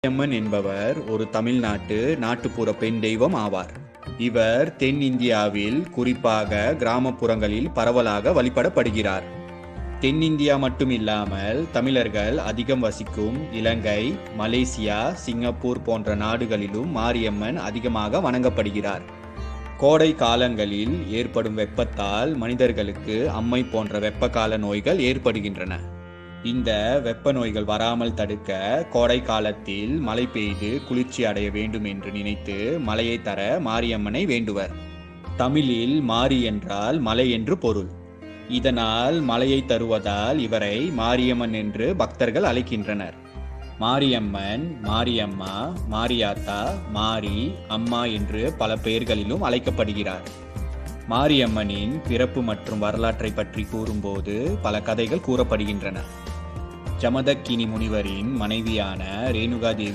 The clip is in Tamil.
மாரியம்மன் என்பவர் ஒரு தமிழ்நாட்டு நாட்டுப்புற பெண் தெய்வம் ஆவார். இவர் தென்னிந்தியாவில் குறிப்பாக கிராமப்புறங்களில் பரவலாக வழிபடப்படுகிறார். தென்னிந்தியா மட்டுமில்லாமல் தமிழர்கள் அதிகம் வசிக்கும் இலங்கை, மலேசியா, சிங்கப்பூர் போன்ற நாடுகளிலும் மாரியம்மன் அதிகமாக வணங்கப்படுகிறார். கோடை காலங்களில் ஏற்படும் வெப்பத்தால் மனிதர்களுக்கு அம்மை போன்ற வெப்பகால நோய்கள் ஏற்படுகின்றன. இந்த வெப்ப நோய்கள் வராமல் தடுக்க கோடை காலத்தில் மழை பெய்து குளிர்ச்சி அடைய வேண்டும் என்று நினைத்து மழையை தர மாரியம்மனை வேண்டுவர். தமிழில் மாரி என்றால் மழை என்று பொருள். இதனால் மழையை தருவதால் இவரை மாரியம்மன் என்று பக்தர்கள் அழைக்கின்றனர். மாரியம்மன், மாரியம்மா, மாரியாத்தா, மாரி, அம்மா என்று பல பெயர்களிலும் அழைக்கப்படுகிறார். மாரியம்மனின் பிறப்பு மற்றும் வரலாற்றை பற்றி கூறும்போது பல கதைகள் கூறப்படுகின்றன. ஜமதக்கினி முனிவரின் மனைவியான ரேணுகாதேவி